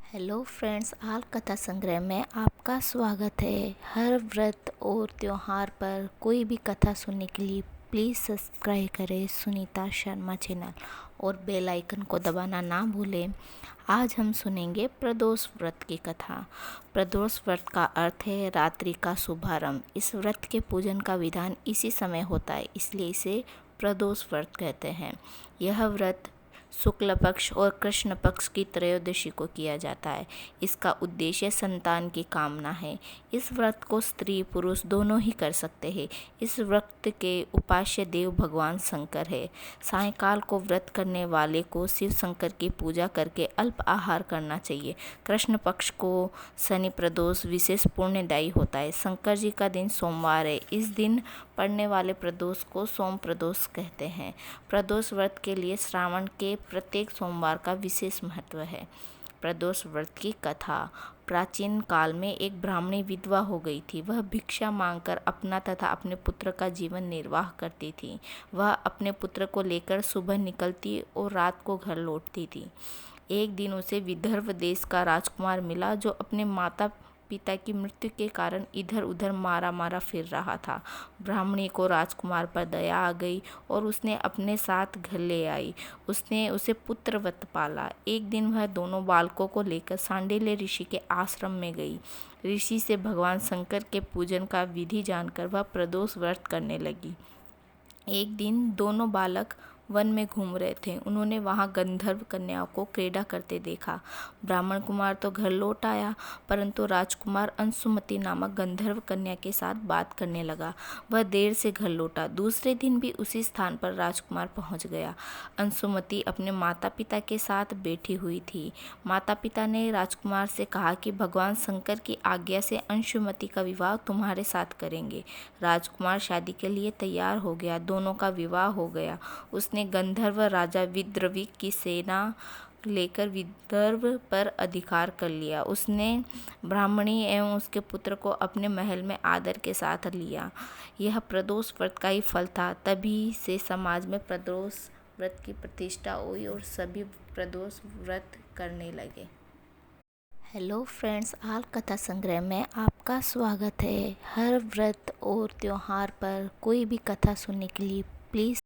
Hello friends, आल कथा संग्रह में आपका स्वागत है। हर व्रत और त्योहार पर कोई भी कथा सुनने के लिए प्लीज़ सब्सक्राइब करें सुनीता शर्मा चैनल और बेल आइकन को दबाना ना भूलें। आज हम सुनेंगे प्रदोष व्रत की कथा। प्रदोष व्रत का अर्थ है रात्रि का शुभारंभ। इस व्रत के पूजन का विधान इसी समय होता है, इसलिए इसे प्रदोष व्रत कहते हैं। यह व्रत शुक्ल पक्ष और कृष्ण पक्ष की त्रयोदशी को किया जाता है। इसका उद्देश्य संतान की कामना है। इस व्रत को स्त्री पुरुष दोनों ही कर सकते हैं। इस व्रत के उपास्य देव भगवान शंकर है। सायंकाल को व्रत करने वाले को शिव शंकर की पूजा करके अल्प आहार करना चाहिए। कृष्ण पक्ष को शनि प्रदोष विशेष पुण्यदायी होता है। शंकर जी का दिन सोमवार है। इस दिन पड़ने वाले प्रदोष को सोम प्रदोष कहते हैं। प्रदोष व्रत के लिए श्रावण के प्रत्येक सोमवार का विशेष महत्व है। प्रदोष व्रत की कथा। प्राचीन काल में एक ब्राह्मणी विधवा हो गई थी। वह भिक्षा मांगकर अपना तथा अपने पुत्र का जीवन निर्वाह करती थी। वह अपने पुत्र को लेकर सुबह निकलती और रात को घर लौटती थी। एक दिन उसे विदर्भ देश का राजकुमार मिला, जो अपने माता पिता की मृत्यु के कारण इधर उधर मारा मारा फिर रहा था। ब्राह्मणी को राजकुमार पर दया आ गई और उसने अपने साथ घर ले आई। उसने उसे पुत्रवत पाला। एक दिन वह दोनों बालकों को लेकर सांडिल्य ऋषि के आश्रम में गई। ऋषि से भगवान शंकर के पूजन का विधि जानकर वह प्रदोष व्रत करने लगी। एक दिन दोनों बालक वन में घूम रहे थे। उन्होंने वहां गंधर्व कन्याओं को क्रीड़ा करते देखा। ब्राह्मण कुमार तो घर लौट आया, परंतु राजकुमार अंशुमति नामक गंधर्व कन्या के साथ बात करने लगा। वह देर से घर लौटा। दूसरे दिन भी उसी स्थान पर राजकुमार पहुंच गया। अंशुमति अपने माता पिता के साथ बैठी हुई थी। माता पिता ने राजकुमार से कहा कि भगवान शंकर की आज्ञा से अंशुमति का विवाह तुम्हारे साथ करेंगे। राजकुमार शादी के लिए तैयार हो गया। दोनों का विवाह हो गया। उसने गंधर्व राजा विद्रविक की सेना लेकर विदर्भ पर अधिकार कर लिया। उसने ब्राह्मणी एवं उसके पुत्र को अपने महल में आदर के साथ लिया। यह प्रदोष व्रत का ही फल था। तभी से समाज में प्रदोष व्रत की प्रतिष्ठा हुई और सभी प्रदोष व्रत करने लगे। हेलो फ्रेंड्स, आल कथा संग्रह में आपका स्वागत है। हर व्रत और त्योहार पर कोई भी कथा सुनने के लिए प्लीज़